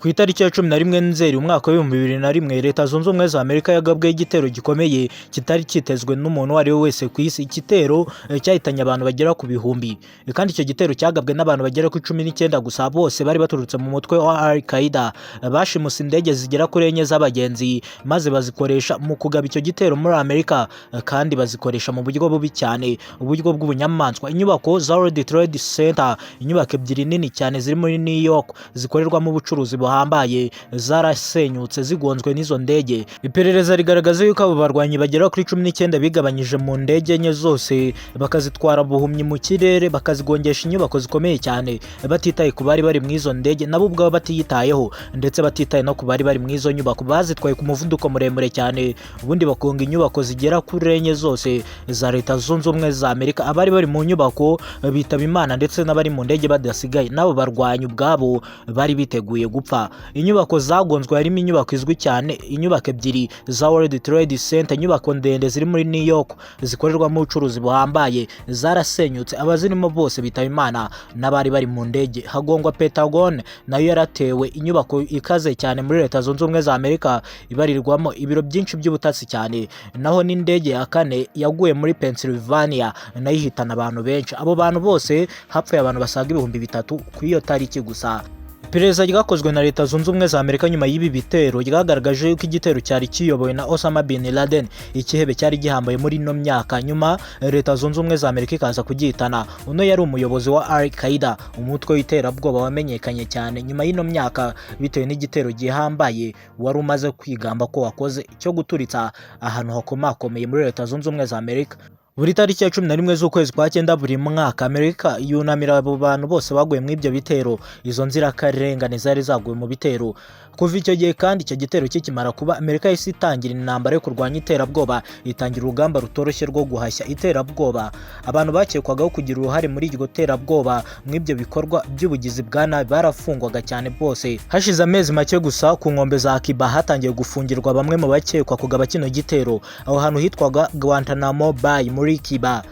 Ku itariki ya 11 Nzeri umwaka wa 2001 Leta Zunze Ubumwe za Amerika yagabweho igitero gikomeye kitari kitezwe n'umuntu uwo ari we wese ku isi. Igitero cyahitanye abantu bagera ku bihumbi, kandi icyo gitero cyagabwe n'abantu bagera ku 19 gusa, bose bari baturutse mu mutwe wa Al-Qaeda. Bashimuse indege zigera kuri 4 z'abagenzi maze bazikoresha mu kugaba icyo gitero muri Amerika, kandi bazikoresha mu buryo bubi cyane, uburyo bw'ubunyamaswa. Inyubako za World Trade Center, inyubako ebyiri nini cyane ziri muri New York zikorerwamo ubucuruzi buhambaye, zarasenyutse zigonzwe n'izo ndege. Iperereza rigaragaza yuko abo barwanyi bagera kuri 19 bigabanyije mu ndege enye zose, bakazitwara buhumyi mu kirere, bakazigongesha inyubako zikomeye cyane, batitaye ku bari bari mu izo ndege, nabo ubwabo batiyitayeho, ndetse batitaye no ku bari bari mu izo nyubako. Bazitwaye ku muvuduko muremure cyane, ubundi bakonga inyubako zigera kuri enye zose za Leta Zunze Ubumwe za Amerika. Abari bari mu nyubako bitaba Imana, ndetse n'abari mu ndege badasigaye. Nabo barwanyi ubwabo bari biteguye gupfa. Inyubako zagonzwe harimo inyubako izwi cyane, inyubako ebyiri za World Trade Center, inyubako ndende ziri muri New York zikorerwamo ubucuruzi buhambaye, zarasenyutse, abazirimo bose bitaba Imana, n'abari bari mu ndege. Hagongwa Pentagon, nayo yaratewe, inyubako ikaze cyane muri Leta Zunze Ubumwe za Amerika ibarirwamo ibiro byinshi by'ubutasi cyane. Naho n'indege ya kane yaguye muri Pennsylvania, nayo ihitana abantu benshi. Abo bantu bose hapfuye abantu basaga 3,000 ku iyo tariki gusa. Iperereza ryakozwe na Leta Zunze Ubumwe za Amerika nyuma y'ibi bitero ryagaragaje yuko igitero cyari kiyobowe na Osama bin Laden, ikihebe cyari gihambaye muri ino myaka. Nyuma Leta Zunze Ubumwe za Amerika ikaza kugihitana. Uno yari umuyobozi wa Al-Qaeda, umutwe w'iterabwoba wamenyekanye cyane nyuma y'ino myaka bitewe n'igitero gihambaye wari umaze kwigamba ko wakoze cyo guturitsa ahantu hakomakomeye muri Leta Zunze Ubumwe za Amerika. Buri tariki ya 11 z'ukwezi kwa 9 buri mwaka, Amerika yunamira abo bantu bose baguye mu ibyo bitero, izo nzirakarengane zari zaguye mu bitero. Kuva icyo gihe kandi icyo gitero kikimara kuba, Amerika yahise itangira intambara yo kurwanya iterabwoba, itangira urugamba rutoroshye rwo guhashya iterabwoba. Abantu bakekwagaho kugira uruhare muri iryo terabwoba mu ibyo bikorwa by'ubugizi bwa nabi barafungwaga cyane bose. Hashize amezi make gusa, ku nkombe za Cuba hatangiye gufungirwa bamwe mu bakekwa kugaba kino gitero. Aho hantu hitwaga Guantanamo Bay muri Cuba.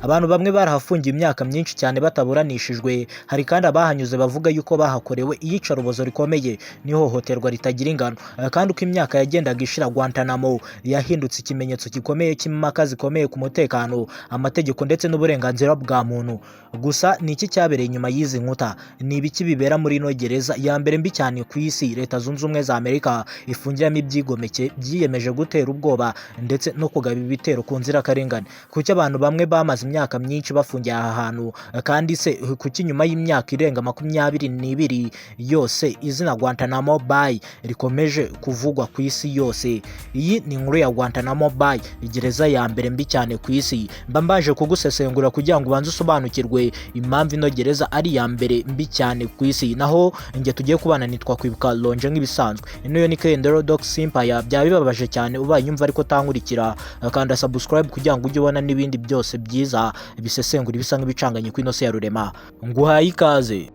Abantu bamwe barahafungiye imyaka myinshi cyane bataburanishijwe. Hari kandi abahanyuze bavuga yuko bahakorewe iyicarubozo rikomeye n'ihohoterwa ritagira ingano. Kandi uko imyaka yagendaga ishira, Guantanamo yahindutse ikimenyetso gikomeye cy'impaka zikomeye ku mutekano, amategeko ndetse n'uburenganzira bwa muntu. Gusa ni iki cyabereye inyuma y'izi nkuta? Ni ibiki bibera muri ino gereza ya mbere mbi cyane ku isi Leta Zunze Ubumwe za Amerika ifungiramo ibyigomeke byiyemeje gutera ubwoba ndetse no kugaba ibitero ku nzirakarengane? Kuki abantu bamwe bamaze imyaka myinshi bafungiye aha hantu? Kandi se kuki nyuma y'imyaka irenga 22 yose izina Guantanamo Bay rikomeje kuvugwa ku isi yose? Iyi ni inkuru ya Guantanamo Bay, igereza ya mbere mbi cyane ku isi. Mbambaje kugusesengura kugira ngo ubanze usobanukirwe impamvu ino gereza ari ya mbere mbi cyane ku isi. Naho nge tugiye kubana nitwa Kwibuka Lonje nk'ibisanzwe. Ino yo ni Kendero Doc Simpaya. Byaba bibabaje cyane ubaye nyumva ariko tankurikira, kanda subscribe kugira ngo ujye ubona n'ibindi byose byiza bisesengura bisa nk'ibicanganye ku ino se ya rurema. Nguhaye ikaze.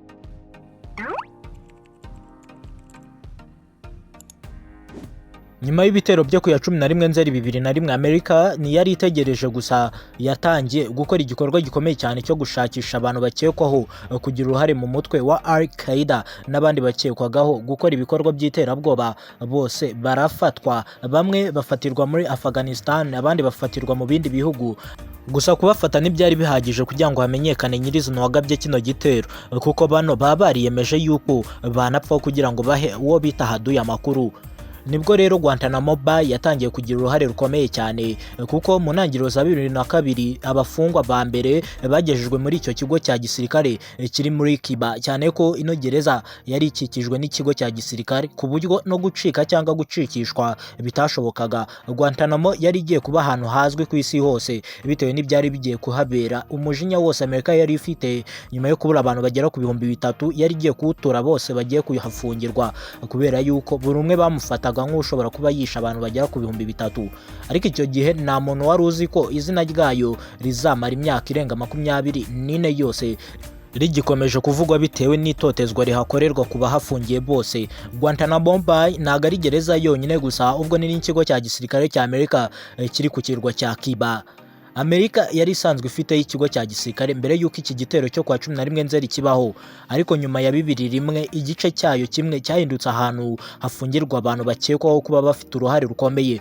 Nyuma y'ibitero byo ku ya 11 Nzeri 2001, Amerika ntiyari itegereje gusa, yatangiye gukora igikorwa gikomeye cyane cyo gushakisha abantu bakekwaho kugira uruhare mu mutwe wa Al-Qaeda n'abandi bakekwagaho gukora ibikorwa by'iterabwoba. Bose barafatwa, bamwe bafatirwa muri Afghanistan, abandi bafatirwa mu bindi bihugu. Gusa kubafata ntibyari bihagije kugira ngo hamenyekane nyirizina wagabye kino gitero, kuko bano baba bariyemeje yuko banapfa kugira ngo bahe uwo bita haduye amakuru. Nibwo rero Guantanamo Bay yatangiye kugira uruhare rukomeye cyane, kuko mu ntangiriro za 2002 abafungwa ba mbere bagejejwe muri icyo kigo cya gisirikare kiri muri Cuba, cyane ko ino gereza yari ikikijwe n'ikigo cya gisirikare ku buryo no gucika cyangwa gucikishwa bitashobokaga. Guantanamo yari igiye kuba ahantu hazwi ku isi hose bitewe n'ibyari bigiye kuhabera. Umujinya wose Amerika yari ifite nyuma yo kubura abantu bagera ku 3,000 yari igiye kuwutura bose bagiye kuyahafungirwa, kubera yuko buri umwe bamufataga nk'ushobora kuba yisha abantu bagera ku 3,000. Ariko icyo gihe nta muntu wari uzi ko izina ryayo rizamara imyaka irenga 24 yose rigikomeje kuvugwa bitewe n'itotezwa rihakorerwa ku bahafungiye bose. Guantanamo Bay ntago ari gereza yonyine gusa, ahubwo ni n'ikigo cya gisirikare cya Amerika kiri ku kirwa cya Cuba. Amerika yari isanzwe ifiteho ikigo cya gisirikare mbere y'uko iki gitero cyo kwa 11 Nzeri kibaho, ariko nyuma ya 2001 igice cyayo kimwe cyahindutse ahantu hafungirwa abantu bakekwaho kuba bafite uruhare rukomeye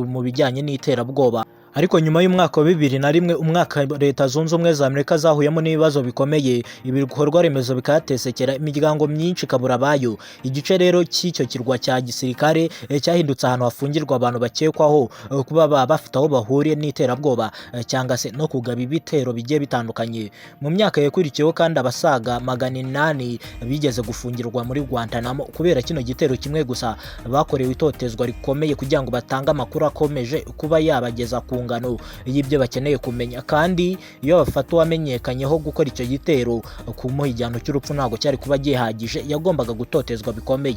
mu bijyanye n'iterabwoba. Ariko nyuma y'umwaka wa 2001, umwaka Leta Zunze Ubumwe za Amerika zahuyemo n'ibibazo bikomeye, ibikorwa remezo bikatesekera, imiryango myinshi kabura bayo. Igice rero cy'icyo kirwa cya gisirikare cyahindutse ahantu hafungirwa abantu bakekwaho kuba bafite aho bahuriye n'iterabwoba cyangwa se no kugaba ibitero bigiye bitandukanye. Mu myaka yakurikiyeho kandi abasaga 800 bigeze gufungirwa muri Guantanamo kubera kino gitero kimwe gusa. Bakorewe itotezwa rikomeye kugira ngo batange amakuru akomeje kuba yabageza ku ngano y'ibyo bakeneye kumenya, kandi iyo bafata uwamenyekanyeho gukora icyo gitero, kumuha igihano cy'urupfu ntabwo cyari kuba gihagije, yagombaga gutotezwa bikomeye.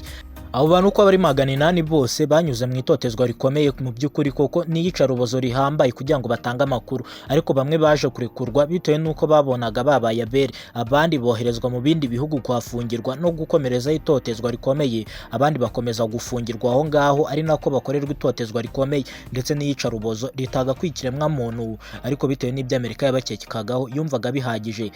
Abo bantu uko bari 800 bose banyuze mu itotezwa rikomeye mu by'ukuri koko n'iyicarubozo rihambaye kugira ngo batange amakuru, ariko bamwe baje kurekurwa bitewe n'uko babonaga babaye abere, abandi boherezwa mu bindi bihugu kuhafungirwa no gukomereza itotezwa rikomeye, abandi bakomeza gufungirwa aho ngaho, ari nako bakorerwa itotezwa rikomeye ndetse n'iyicarubozo ritaga kwikiremwa muntu, ariko bitewe n'ibyo Amerika yabakekagaho yumvaga bihagije.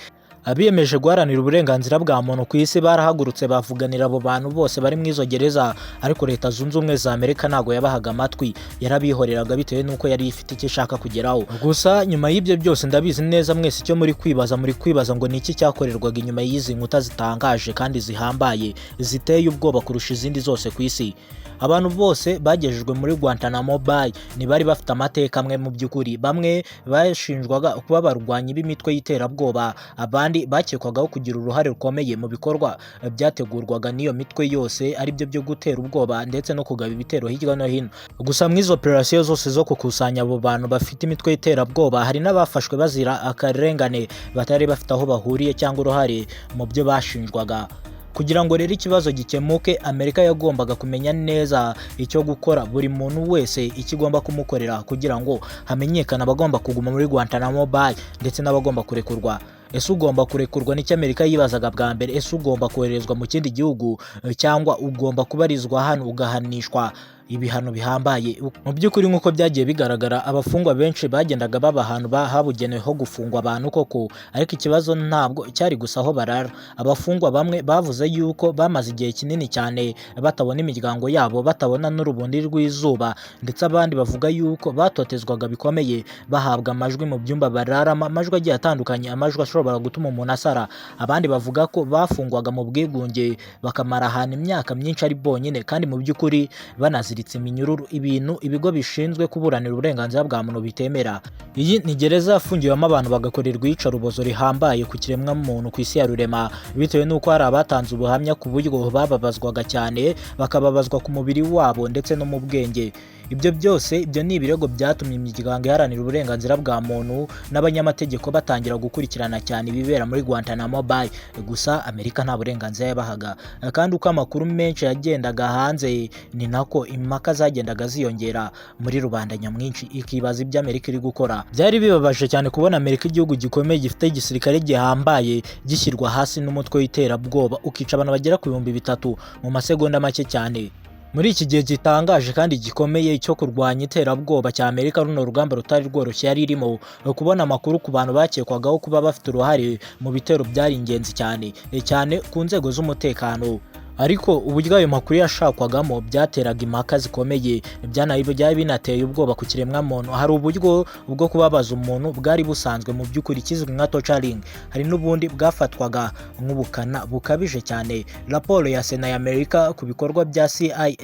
Abiyemeje guharanira uburenganzira bwa muntu ku isi barahagurutse bavuganira abo bantu bose bari mu izo gereza, ariko Leta Zunze Ubumwe za Amerika ntago yabahaga amatwi, yarabihoreraga bitewe n'uko yari ifite icyo ishaka kugeraho. Gusa nyuma y'ibyo byose ndabizi neza mwese icyo muri kwibaza ngo niki cyakorerwaga inyuma y'izi nkuta zitangaje kandi zihambaye ziteye ubwoba kurusha izindi zose ku isi. Abantu bose bagejejwe muri Guantanamo Bay ntibari bafite amateka amwe mu by'ukuri. Bamwe bashinjwaga kuba barwanyi b'imitwe y'iterabwoba, abandi bakekwagaho kugira uruhare rukomeye mu bikorwa byategurwaga n'iyo mitwe yose, ari byo byo gutera ubwoba ndetse no kugaba ibitero hirya no hino. Gusa mu izo operasiyo zose zo gukusanya abo bantu bafite imitwe y'iterabwoba, hari n'abafashwe bazira akarengane batari bafite aho bahuriye cyangwa uruhare mu byo bashinjwaga. Kugira ngo rero ikibazo gikemuke, Amerika yagombaga kumenya neza icyo gukora buri muntu wese ikigomba kumukorera kugira ngo hamenyekane abagomba kuguma muri Guantanamo Bay ndetse n'abagomba kurekurwa. Ese ugomba kurekurwa n'icyo Amerika yibazaga bwa mbere? Ese ugomba koherezwa mu kindi gihugu cyangwa ugomba kubarizwa hano ugahanishwa ibihano bihambaye? Mu by'ukuri nk'uko byagiye bigaragara, abafungwa benshi bagendaga baba ahantu habugenewe ho gufungwa abantu koko, ariko ikibazo ntabwo cyari gusa aho barara. Abafungwa bamwe bavuze yuko bamaze igihe kinini cyane batabona imiryango yabo, batabona n'urubundi rw'izuba, ndetse abandi bavuga yuko batotezwaga bikomeye, bahabwa amajwi mu byumba bararamo, amajwi agiye atandukanye, amajwi ashobora gutuma umuntu asara. Abandi bavuga ko bafungwaga mu bwigunge bakamara ahantu imyaka myinshi ari bonyine, kandi mu by'ukuri banazira iminyururu, ibintu ibigo bishinzwe kuburanira uburenganzira bwa muntu bitemera. Iyi ni gereza yafungiwemo abantu bagakorerwa iyicarubozo rihambaye ku kiremwa muntu ku isi ya rurema, bitewe n'uko hari abatanze ubuhamya ku buryo bababazwaga cyane, bakababazwa ku mubiri wabo ndetse no mu bwenge. Ibyo byose ni ibirego byatumye imiryango iharanira uburenganzira bwa muntu n'abanyamategeko batangira gukurikirana cyane ibibera muri Guantanamo Bay. Gusa Amerika nta burenganzira yabahaga, kandi uko amakuru menshi yagendaga hanze ni nako impaka zagendaga ziyongera muri rubanda nyamwinshi ikibaza ibyo Amerika iri gukora. Byari bibabaje cyane kubona Amerika, igihugu gikomeye gifite igisirikare gihambaye, gishyirwa hasi n'umutwe w'iterabwoba ukica abantu bagera ku 3,000 mu masegonda make cyane. Muri iki gihe gitangaje kandi gikomeye cyo kurwanya iterabwoba cya Amerika, runo rugamba rutari rworoshye yari irimo, kubona amakuru ku bantu bakekwagaho kuba bafite uruhare mu bitero byari ingenzi cyane ku nzego z'umutekano. Ariko uburyo ayo makuru yashakwagamo byateraga impaka zikomeye, byari binateye ubwoba ku kiremwa muntu. Hari uburyo bwo kubabaza umuntu bwari busanzwe mu by'ukuri kizwi nka torturing, hari n'ubundi bwafatwaga nk'ubukana bukabije cyane. Raporo ya Sena ya Amerika ku bikorwa bya CIA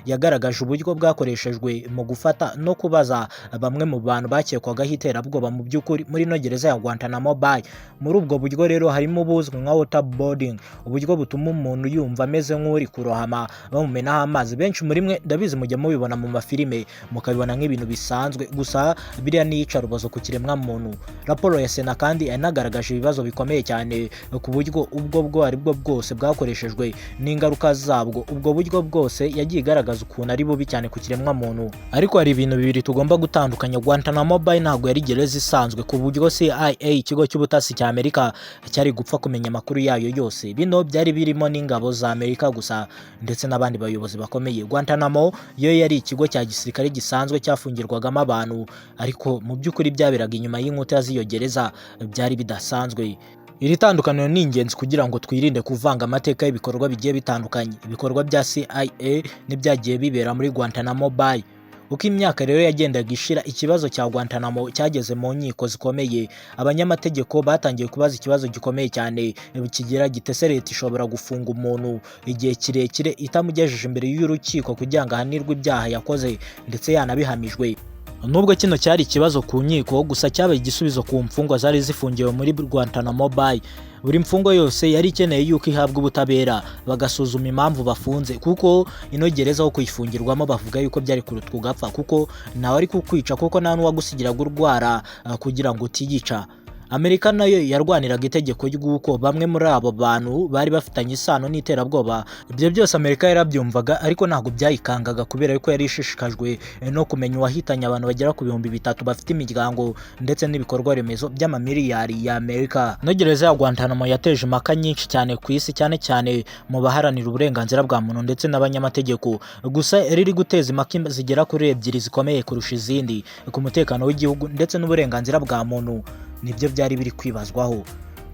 yagaragaje uburyo bwakoreshejwe mu gufata no kubaza bamwe mu bantu bakekwagaho iterabwoba mu by'ukuri muri no gereza ya Guantanamo Bay. Muri ubwo buryo rero harimo ubuzwi nka waterboarding, uburyo butuma umuntu yumva ameze nk'uri kurohama bamumenaho amazi. Benshi muri mwe ndabizi mujya mubibona mu mafilime mukabibona nk'ibintu bisanzwe, gusa biriya ni iyicarubozo ku kiremwa muntu. Raporo ya Sena kandi yanagaragaje ibibazo bikomeye cyane ku buryo ubwo ari bwo bwose bwakoreshejwe n'ingaruka zabwo. Ubwo buryo bwose yagiye igaragaza ukuntu ari bubi cyane ku kiremwa muntu. Ariko hari ibintu bibiri tugomba gutandukanya. Guantanamo Bay ntabwo yari gereza isanzwe ku buryo CIA, ikigo cy'ubutasi cya Amerika, cyari gupfa kumenya amakuru yayo yose. Bino byari birimo n'ingabo za Amerika Amerika gusa ndetse n'abandi bayobozi bakomeye. Guantanamo yo yari ikigo cya gisirikare gisanzwe cyafungirwagamo abantu, ariko mu by'ukuri byaberaga inyuma y'inkuta z'iyo gereza, byari bidasanzwe. Iri tandukaniro ni ingenzi kugira ngo twirinde kuvanga amateka y'ibikorwa bigiye bitandukanye. Ibikorwa bya CIA n'ibyagiye bibera muri Guantanamo Bay. Uko imyaka rero yagendaga ishira, ikibazo cya Guantanamo cyageze mu nkiko zikomeye. Abanyamategeko batangiye kubaza ikibazo gikomeye cyane kigira gitese leta ishobora gufunga umuntu igihe kirekire itamugejeje imbere y'urukiko kugira ngo ahanirwe ibyaha yakoze ndetse yanabihamijwe. Nubwo kino cyari ikibazo ku nkiko, gusa cyabaye igisubizo ku mfungwa zari zifungiwe muri Guantanamo Bay. Buri mfungwa yose yari ikeneye yuko ihabwa ubutabera, bagasuzuma impamvu bafunze, kuko ino gereza aho kuyifungirwamo bavuga yuko byari kurutwa ugapfa, kuko nawe ari kukwica, kuko nta n'uwagusigiraga urwara kugira ngo utiyica. Amerika nayo yarwaniraga itegeko ry'uko bamwe muri abo bantu bari bafitanye isano n'iterabwoba. Ibyo byose Amerika yarabyumvaga, ariko ntabwo byayikangaga kubera yuko yari ishishikajwe no kumenya uwahitanye abantu bagera ku 300 bafite imiryango ndetse n'ibikorwa remezo by'amamiliyari ya Amerika. No gereza ya Guantanamo yateje impaka nyinshi cyane ku isi, cyane cyane mu baharanira uburenganzira bwa muntu ndetse n'abanyamategeko. Gusa riri guteza impaka zigera kuri 2 zikomeye kurusha izindi ku mutekano w'igihugu ndetse n'uburenganzira bwa muntu. Nibyo byari biri kwibazwaho.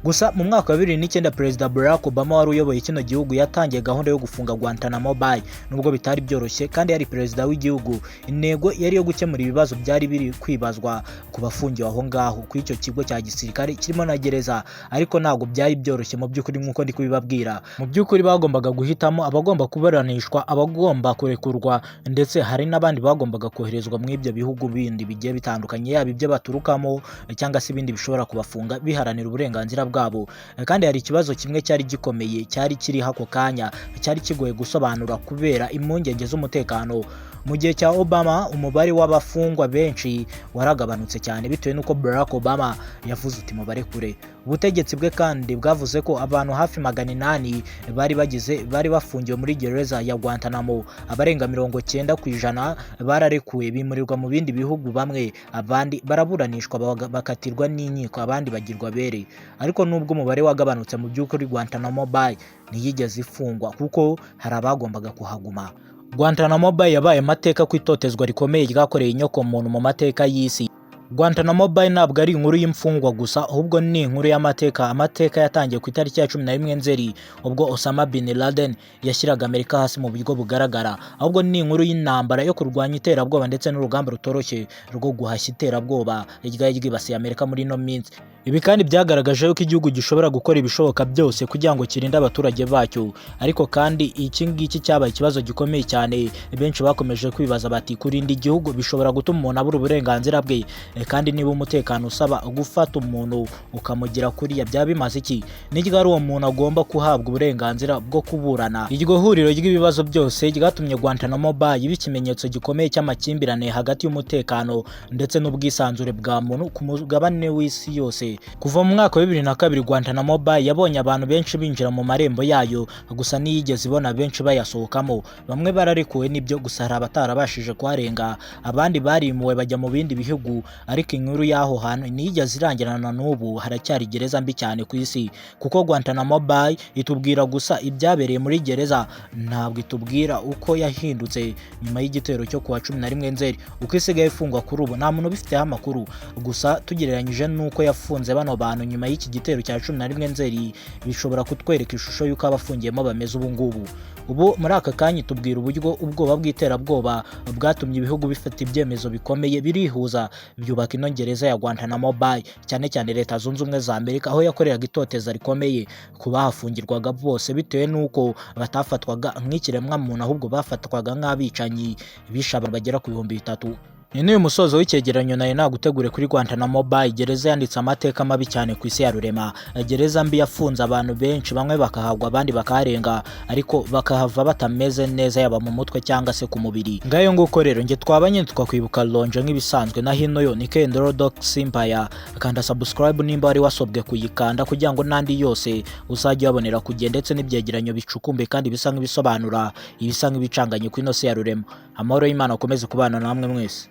Gusa mu mwaka wa 2009 Perezida Barack Obama wari uyoboye kino gihugu yatangiye gahunda yo gufunga Guantanamo Bay, nubwo bitari byoroshye kandi yari perezida w'igihugu. Intego yari yo gukemura ibibazo byari biri kwibazwa ku bafungiwe aho ngaho ku icyo kigo cya gisirikare kirimo na gereza, ariko ntabwo byari byoroshye mu by'ukuri nk'uko ndi kubibabwira. Mu by'ukuri bagombaga guhitamo abagomba kuburanishwa, abagomba kurekurwa, ndetse hari n'abandi bagombaga koherezwa mu ibyo bihugu bindi bigiye bitandukanye, yaba ibyo baturukamo cyangwa se ibindi bishobora kubafunga biharanira uburenganzira bwabo. Kandi hari ikibazo kimwe cyari gikomeye cyari kiri hako kanya, cyari kigoye gusobanura kubera impungenge z'umutekano. Mu gihe cya Obama umubare w'abafungwa benshi waragabanutse cyane bitewe n'uko Barack Obama yavuze uti mubare kure. Ubutegetsi bwe kandi bwavuze ko abantu hafi 800 bari bafungiwe muri gereza ya Guantanamo. Abarenga 90% bararekuwe bimurirwa mu bindi bihugu, bamwe abandi baraburanishwa bakatirwa n'inkiko, abandi bagirwa bere. Ariko nubwo umubare wagabanutse, mu by'ukuri Guantanamo Bay ntiyigeze ifungwa kuko hari abagombaga kuhaguma. Guantanamo Bay yabaye amateka ku itotezwa rikomeye ryakoreye inyoko muntu mu mateka y'isi. Guantanamo Bay ntabwo ari inkuru y'imfungwa gusa, ahubwo ni inkuru y'amateka. Amateka yatangiye ku itariki ya 11 Nzeri ubwo Osama bin Laden yashyiraga Amerika hasi mu buryo bugaragara. Ahubwo ni inkuru y'intambara yo kurwanya iterabwoba ndetse n'urugamba rutoroshye rwo guhashya iterabwoba ryari ryibasiye Amerika muri no minsi. Ibi kandi byagaragaje yuko igihugu gishobora gukora ibishoboka byose kugira ngo kirinde abaturage bacyo. Ariko kandi iki ngiki cyabaye ikibazo gikomeye cyane. Benshi bakomeje kwibaza bati kurinda igihugu bishobora gutuma umuntu abura uburenganzira bwe, kandi niba umutekano usaba gufata umuntu ukamugira kuriya byaba bimaze iki? Niryo ari uwo muntu agomba kuhabwa uburenganzira bwo kuburana. Iryo huriro ry'ibibazo byose ryatumye Guantanamo Bay iba ikimenyetso gikomeye cy'amakimbirane hagati y'umutekano ndetse n'ubwisanzure bwa muntu ku mugabane w'isi yose. Kuva mu mwaka wa 2002 Guantanamo Bay yabonye abantu benshi binjira mu marembo yayo, gusa niyigeze ibona benshi bayasohokamo. Bamwe bararekuwe n'ibyo, gusa hari abatarabashije kuharenga, abandi barimuwe bajya mu bindi bihugu. Ariko inkuru y'aho hantu niyigeze irangirana n'ubu haracyari gereza mbi cyane ku isi, kuko Guantanamo Bay itubwira gusa ibyabereye muri gereza, ntabwo itubwira uko yahindutse nyuma y'igitero cyo kuwa 11 Nzeri. Uko isigaye ifungwa kuri ubu nta muntu ubifiteho amakuru, gusa tugereranyije n'uko yafunze bano bantu nyuma y'iki gitero cya 11 Nzeri bishobora kutwereka ishusho y'uko abafungiyemo bameze ubu ngubu. Ubu muri aka kanya tubwira uburyo ubwoba bw'iterabwoba bwatumye ibihugu bifata ibyemezo bikomeye birihuza byubaka ino gereza ya Guantanamo Bay, cyane cyane Leta Zunze Ubumwe za Amerika, aho yakoreraga itoteza rikomeye ku bahafungirwaga bose bitewe n'uko batafatwaga nk'ikiremwa muntu, ahubwo bafatwaga nk'abicanyi bishe abantu bagera ku 3,000. Ni uyu musozo w'icyegeranyo nayo nagutegure kuri Guantanamo Bay, gereza yanditse amateka mabi cyane ku isi ya rurema. Gereza mbi yafunze abantu benshi, bamwe bakahagwa abandi bakaharenga, ariko bakahava batameze neza yaba mu mutwe cyangwa se ku mubiri. Ngayo nguko rero nge twabanye twakwibuka lonje nk'ibisanzwe, na hino yo ni Kendro Doc Simpaya. Kanda subscribe nimba wari wasobwe kuyikanda kugira ngo nandi yose uzajye wabonera kugenda, ndetse n'ibyegeranyo bicukumbe kandi bisa nk'ibisobanura ibisa nk'ibicanganye ku ino si ya rurema. Amahoro y'Imana akomeze kubana namwe mwese.